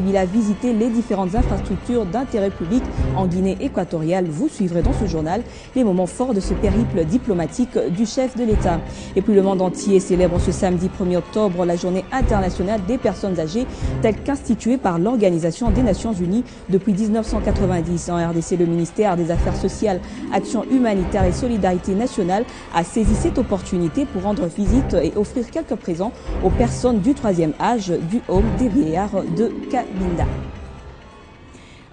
Il a visité les différentes infrastructures d'intérêt public en Guinée équatoriale. Vous suivrez dans ce journal les moments forts de ce périple diplomatique du chef de l'État. Et puis le monde entier célèbre ce samedi 1er octobre la journée internationale des personnes âgées, telle qu'instituée par l'Organisation des Nations Unies depuis 1990. En RDC, le ministère des Affaires sociales, Action humanitaire et solidarité nationale a saisi cette opportunité pour rendre visite et offrir quelques présents aux personnes du troisième âge du Home des vieillards de Cabinda.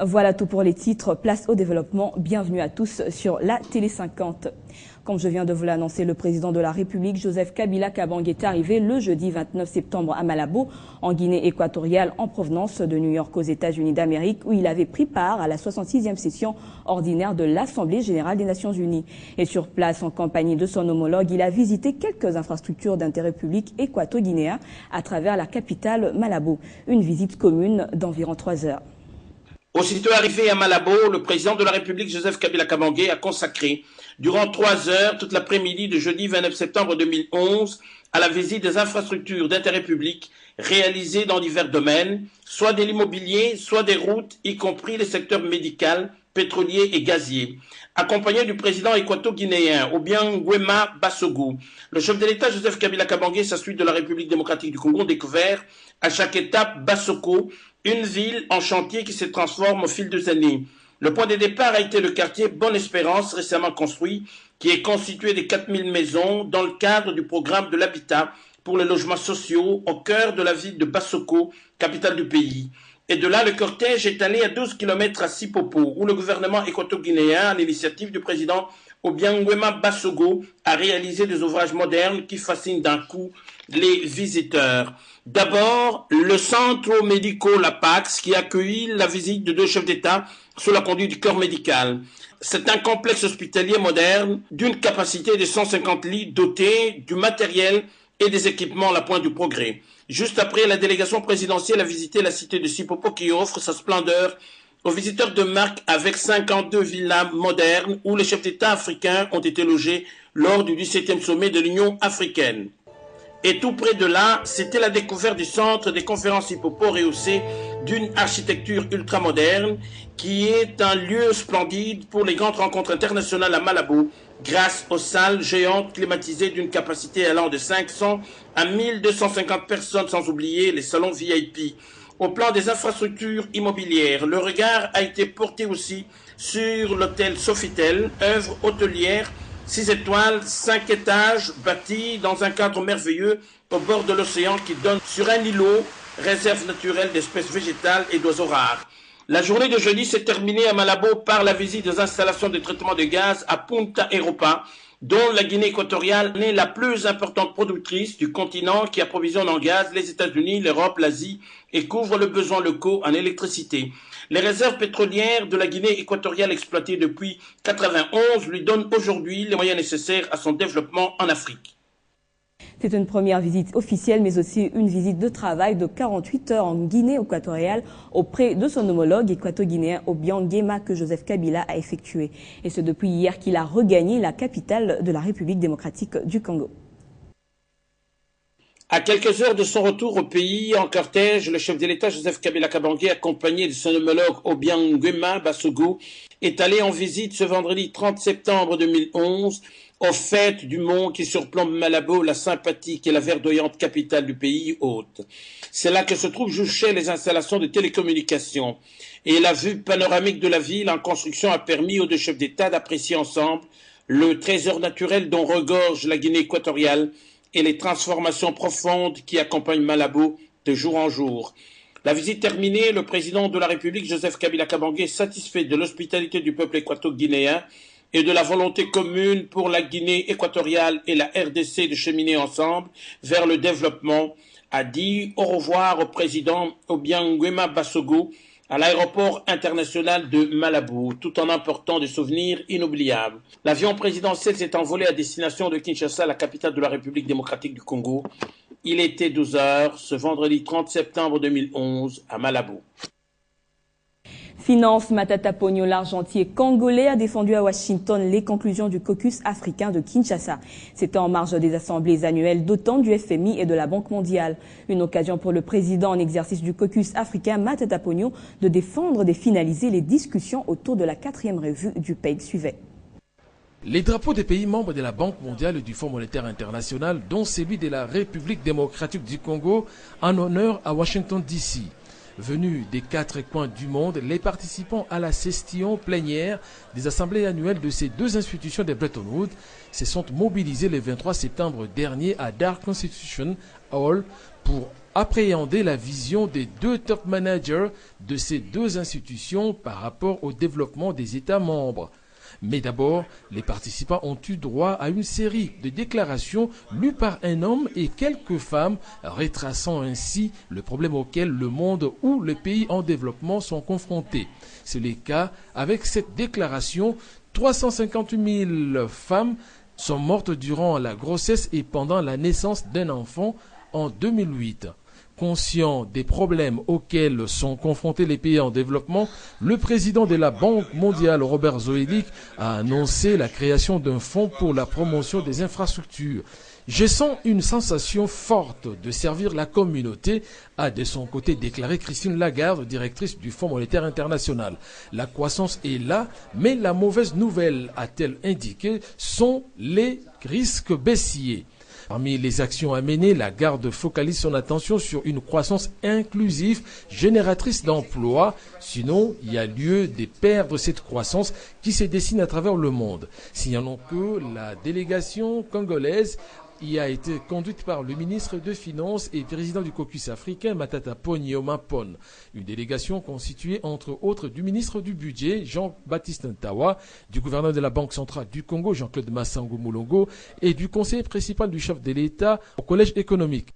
Voilà tout pour les titres. Place au développement. Bienvenue à tous sur la Télé 50. Comme je viens de vous l'annoncer, le président de la République, Joseph Kabila Kabange, est arrivé le jeudi 29 septembre à Malabo, en Guinée équatoriale, en provenance de New York aux États-Unis d'Amérique, où il avait pris part à la 66e session ordinaire de l'Assemblée générale des Nations unies. Et sur place, en compagnie de son homologue, il a visité quelques infrastructures d'intérêt public équato-guinéen à travers la capitale Malabo. Une visite commune d'environ 3 heures. Aussitôt arrivé à Malabo, le président de la République, Joseph Kabila Kabange, a consacré durant 3 heures, toute l'après-midi de jeudi 29 septembre 2011, à la visite des infrastructures d'intérêt public réalisées dans divers domaines, soit de l'immobilier, soit des routes, y compris les secteurs médical, pétrolier et gazier. Accompagné du président équato-guinéen Obiang-Nguema Basogo, le chef de l'État Joseph Kabila Kabange, sa suite de la République démocratique du Congo, découvert à chaque étape Bassoko, une ville en chantier qui se transforme au fil des années. Le point de départ a été le quartier Bonne Espérance, récemment construit, qui est constitué de 4000 maisons dans le cadre du programme de l'habitat pour les logements sociaux au cœur de la ville de Bassoko, capitale du pays. Et de là, le cortège est allé à 12 km à Sipopo, où le gouvernement équato-guinéen, à l'initiative du président Obiang-Nguema Basogo, a réalisé des ouvrages modernes qui fascinent d'un coup les visiteurs. D'abord, le centre médico-Lapax qui a accueilli la visite de 2 chefs d'État sous la conduite du corps médical. C'est un complexe hospitalier moderne d'une capacité de 150 lits doté du matériel et des équipements à la pointe du progrès. Juste après, la délégation présidentielle a visité la cité de Sipopo qui offre sa splendeur aux visiteurs de marque avec 52 villas modernes où les chefs d'État africains ont été logés lors du 17e sommet de l'Union africaine. Et tout près de là, c'était la découverte du centre des conférences Sipopo rehaussé d'une architecture ultramoderne qui est un lieu splendide pour les grandes rencontres internationales à Malabo grâce aux salles géantes climatisées d'une capacité allant de 500 à 1250 personnes, sans oublier les salons VIP. Au plan des infrastructures immobilières, le regard a été porté aussi sur l'hôtel Sofitel, œuvre hôtelière 6 étoiles, 5 étages, bâti dans un cadre merveilleux au bord de l'océan qui donne sur un îlot, réserve naturelle d'espèces végétales et d'oiseaux rares. La journée de jeudi s'est terminée à Malabo par la visite des installations de traitement de gaz à Punta Europa, dont la Guinée équatoriale est la plus importante productrice du continent qui approvisionne en gaz les États-Unis, l'Europe, l'Asie et couvre le besoin locaux en électricité. Les réserves pétrolières de la Guinée équatoriale exploitées depuis 1991 lui donnent aujourd'hui les moyens nécessaires à son développement en Afrique. C'est une première visite officielle, mais aussi une visite de travail de 48 heures en Guinée équatoriale auprès de son homologue équato-guinéen Obiang Nguema que Joseph Kabila a effectué. Et c'est depuis hier qu'il a regagné la capitale de la République démocratique du Congo. À quelques heures de son retour au pays en cortège, le chef de l'État Joseph Kabila Kabange, accompagné de son homologue Obiang Nguema Basogo, est allé en visite ce vendredi 30 septembre 2011 aux fêtes du mont qui surplombe Malabo, la sympathique et la verdoyante capitale du pays hôte. C'est là que se trouvent juchées les installations de télécommunications. Et la vue panoramique de la ville en construction a permis aux 2 chefs d'État d'apprécier ensemble le trésor naturel dont regorge la Guinée équatoriale et les transformations profondes qui accompagnent Malabo de jour en jour. La visite terminée, le président de la République, Joseph Kabila Kabange, satisfait de l'hospitalité du peuple équato-guinéen et de la volonté commune pour la Guinée équatoriale et la RDC de cheminer ensemble vers le développement, a dit au revoir au président Obiang Nguema Basogo à l'aéroport international de Malabo, tout en apportant des souvenirs inoubliables. L'avion présidentiel s'est envolé à destination de Kinshasa, la capitale de la République démocratique du Congo. Il était 12 heures ce vendredi 30 septembre 2011 à Malabo. Finance, Matata Ponyo, l'argentier congolais, a défendu à Washington les conclusions du caucus africain de Kinshasa. C'était en marge des assemblées annuelles d'automne du FMI et de la Banque mondiale. Une occasion pour le président en exercice du caucus africain, Matata Ponyo, de défendre et finaliser les discussions autour de la 4e revue du PEG suivait. Les drapeaux des pays membres de la Banque mondiale et du Fonds monétaire international, dont celui de la République démocratique du Congo, en honneur à Washington DC. Venus des 4 coins du monde, les participants à la session plénière des assemblées annuelles de ces deux institutions de Bretton Woods se sont mobilisés le 23 septembre dernier à Dar Constitution Hall pour appréhender la vision des deux top managers de ces deux institutions par rapport au développement des États membres. Mais d'abord, les participants ont eu droit à une série de déclarations lues par un homme et quelques femmes, retraçant ainsi le problème auquel le monde ou les pays en développement sont confrontés. C'est le cas avec cette déclaration. 350 000 femmes sont mortes durant la grossesse et pendant la naissance d'un enfant en 2008. Conscient des problèmes auxquels sont confrontés les pays en développement, le président de la Banque mondiale, Robert Zoellick, a annoncé la création d'un fonds pour la promotion des infrastructures. Je sens une sensation forte de servir la communauté, a de son côté déclaré Christine Lagarde, directrice du Fonds monétaire international. La croissance est là, mais la mauvaise nouvelle, a-t-elle indiqué, sont les risques baissiers. Parmi les actions à mener, la Garde focalise son attention sur une croissance inclusive, génératrice d'emplois. Sinon, il y a lieu de perdre cette croissance qui se dessine à travers le monde. Signalons que la délégation congolaise y a été conduite par le ministre des Finances et président du caucus africain, Matata Ponyo Mapon. Une délégation constituée entre autres du ministre du Budget, Jean-Baptiste Ntawa, du gouverneur de la Banque centrale du Congo, Jean-Claude Massango Moulongo, et du conseiller principal du chef de l'État au collège économique.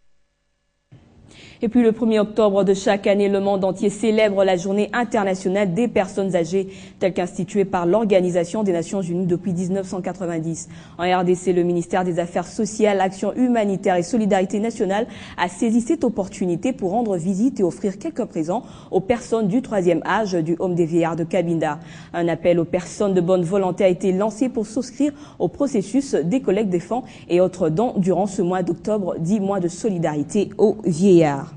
Et puis le 1er octobre de chaque année, le monde entier célèbre la journée internationale des personnes âgées, telle qu'instituée par l'Organisation des Nations Unies depuis 1990. En RDC, le ministère des Affaires sociales, Action humanitaire et Solidarité nationale a saisi cette opportunité pour rendre visite et offrir quelques présents aux personnes du 3e âge du Home des Vieillards de Cabinda. Un appel aux personnes de bonne volonté a été lancé pour souscrire au processus des collectes des fonds et autres dons durant ce mois d'octobre, dit mois de solidarité aux vieillards.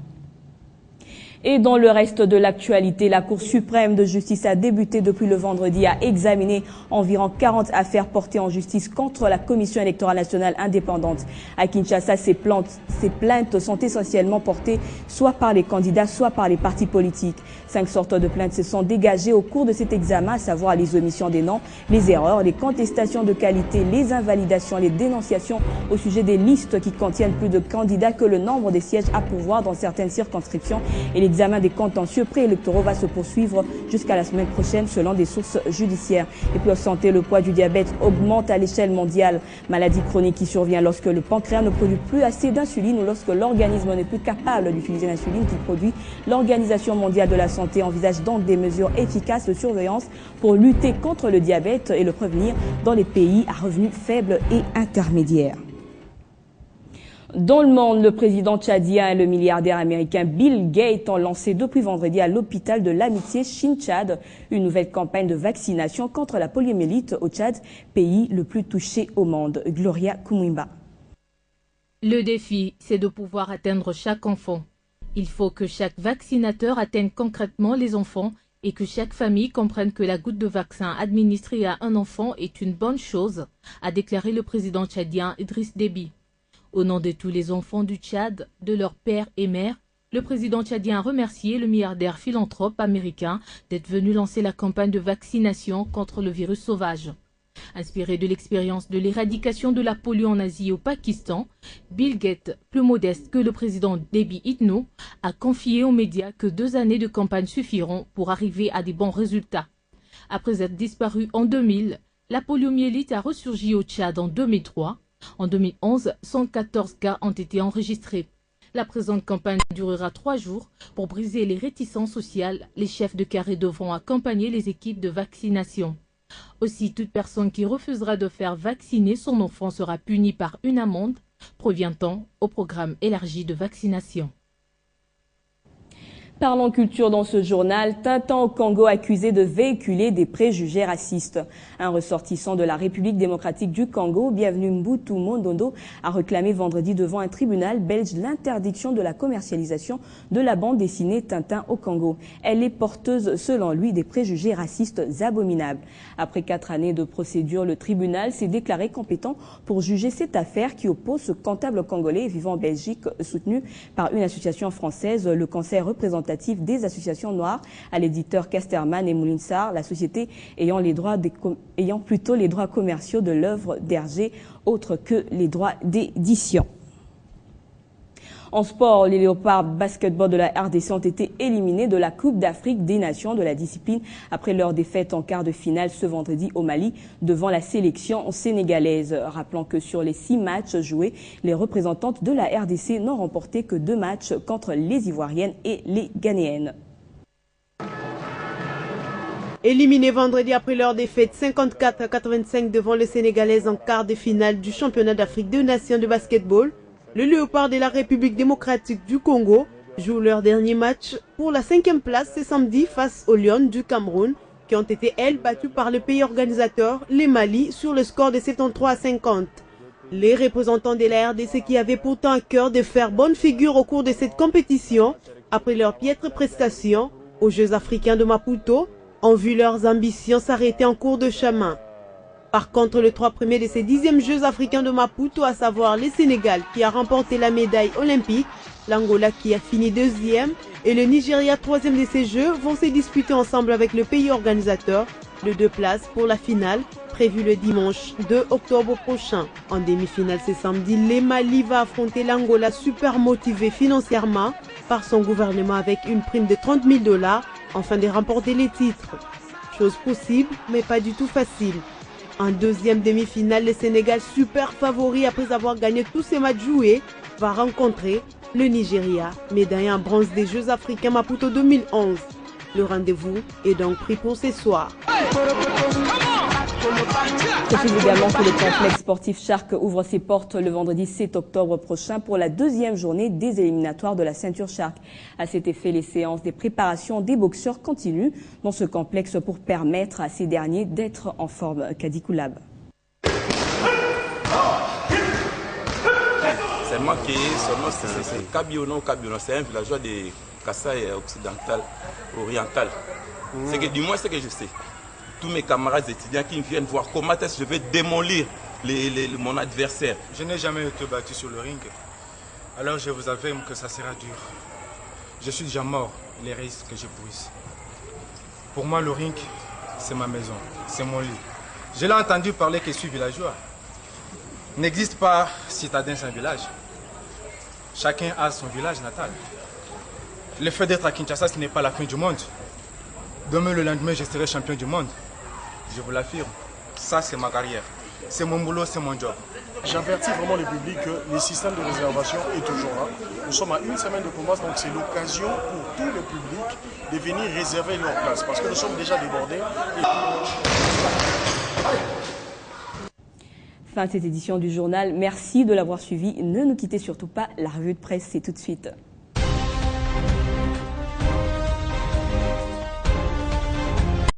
Et dans le reste de l'actualité, la Cour suprême de justice a débuté depuis le vendredi à examiner environ 40 affaires portées en justice contre la Commission électorale nationale indépendante. À Kinshasa, ces plaintes sont essentiellement portées soit par les candidats, soit par les partis politiques. 5 sortes de plaintes se sont dégagées au cours de cet examen, à savoir les omissions des noms, les erreurs, les contestations de qualité, les invalidations, les dénonciations au sujet des listes qui contiennent plus de candidats que le nombre des sièges à pourvoir dans certaines circonscriptions et l'examen des contentieux préélectoraux va se poursuivre jusqu'à la semaine prochaine selon des sources judiciaires. Et puis en santé, le poids du diabète augmente à l'échelle mondiale. Maladie chronique qui survient lorsque le pancréas ne produit plus assez d'insuline ou lorsque l'organisme n'est plus capable d'utiliser l'insuline qu'il produit. L'Organisation mondiale de la santé envisage donc des mesures efficaces de surveillance pour lutter contre le diabète et le prévenir dans les pays à revenus faibles et intermédiaires. Dans le monde, le président tchadien et le milliardaire américain Bill Gates ont lancé depuis vendredi à l'hôpital de l'amitié Chine-Tchad une nouvelle campagne de vaccination contre la poliomyélite au Tchad, pays le plus touché au monde. Gloria Kumwimba. Le défi, c'est de pouvoir atteindre chaque enfant. Il faut que chaque vaccinateur atteigne concrètement les enfants et que chaque famille comprenne que la goutte de vaccin administrée à un enfant est une bonne chose, a déclaré le président tchadien Idriss Déby. Au nom de tous les enfants du Tchad, de leurs pères et mères, le président tchadien a remercié le milliardaire philanthrope américain d'être venu lancer la campagne de vaccination contre le virus sauvage. Inspiré de l'expérience de l'éradication de la polio en Asie et au Pakistan, Bill Gates, plus modeste que le président Déby Itno, a confié aux médias que 2 années de campagne suffiront pour arriver à des bons résultats. Après être disparue en 2000, la poliomyélite a ressurgi au Tchad en 2003. En 2011, 114 cas ont été enregistrés. La présente campagne durera 3 jours. Pour briser les réticences sociales, les chefs de carré devront accompagner les équipes de vaccination. Aussi, toute personne qui refusera de faire vacciner son enfant sera punie par une amende, proviennent au programme élargi de vaccination. Parlons culture dans ce journal. Tintin au Congo accusé de véhiculer des préjugés racistes. Un ressortissant de la République démocratique du Congo, Bienvenu Mbutu Mondondo, a réclamé vendredi devant un tribunal belge l'interdiction de la commercialisation de la bande dessinée Tintin au Congo. Elle est porteuse, selon lui, des préjugés racistes abominables. Après 4 années de procédure, le tribunal s'est déclaré compétent pour juger cette affaire qui oppose ce comptable congolais vivant en Belgique, soutenu par une association française, le Conseil représentatif des associations noires, à l'éditeur Casterman et Moulinsart, la société ayant plutôt les droits commerciaux de l'œuvre d'Hergé, autre que les droits d'édition. En sport, les Léopards basketball de la RDC ont été éliminés de la Coupe d'Afrique des Nations de la discipline après leur défaite en quart de finale ce vendredi au Mali devant la sélection sénégalaise. Rappelons que sur les 6 matchs joués, les représentantes de la RDC n'ont remporté que 2 matchs contre les Ivoiriennes et les Ghanéennes. Éliminés vendredi après leur défaite 54-85 devant les Sénégalaises en quart de finale du championnat d'Afrique des Nations de basketball, les Léopards de la République démocratique du Congo jouent leur dernier match pour la 5e place ce samedi face aux Lions du Cameroun, qui ont été, elles, battues par le pays organisateur, les Mali, sur le score de 73-50. Les représentants de la RDC, qui avaient pourtant à cœur de faire bonne figure au cours de cette compétition, après leur piètre prestation aux Jeux africains de Maputo, ont vu leurs ambitions s'arrêter en cours de chemin. Par contre, les 3 premiers de ces 10e Jeux africains de Maputo, à savoir le Sénégal qui a remporté la médaille olympique, l'Angola qui a fini 2e et le Nigeria 3e de ces Jeux, vont se disputer ensemble avec le pays organisateur de 2 places pour la finale, prévue le dimanche 2 octobre prochain. En demi-finale ce samedi, le Mali va affronter l'Angola super motivé financièrement par son gouvernement avec une prime de 30 000 $ afin de remporter les titres. Chose possible, mais pas du tout facile. En deuxième demi-finale, le Sénégal, super favori après avoir gagné tous ses matchs joués, va rencontrer le Nigeria, médaillé en bronze des Jeux africains Maputo 2011. Le rendez-vous est donc pris pour ce soir. Précise également que le complexe sportif Shark ouvre ses portes le vendredi 7 octobre prochain pour la 2e journée des éliminatoires de la ceinture Shark. À cet effet, les séances des préparations des boxeurs continuent dans ce complexe pour permettre à ces derniers d'être en forme. Kadi Koulab. C'est moi qui son nom c'est Kabiono. C'est un villageois de Kasaï occidental, oriental. C'est que du moins ce que je sais. Tous mes camarades étudiants qui viennent voir comment est-ce que je vais démolir mon adversaire. Je n'ai jamais été battu sur le ring, alors je vous affirme que ça sera dur. Je suis déjà mort, les risques que j'épouse. Pour moi, le ring, c'est ma maison, c'est mon lit. Je l'ai entendu parler que je suis villageois. N'existe pas citadin sans village. Chacun a son village natal. Le fait d'être à Kinshasa, ce n'est pas la fin du monde. Demain, le lendemain, je serai champion du monde. Je vous l'affirme, ça c'est ma carrière. C'est mon boulot, c'est mon job. J'avertis vraiment le public que le système de réservation est toujours là. Nous sommes à 1 semaine de combat, donc c'est l'occasion pour tout le public de venir réserver leur place parce que nous sommes déjà débordés. Fin de cette édition du journal. Merci de l'avoir suivi. Ne nous quittez surtout pas. La revue de presse, c'est tout de suite.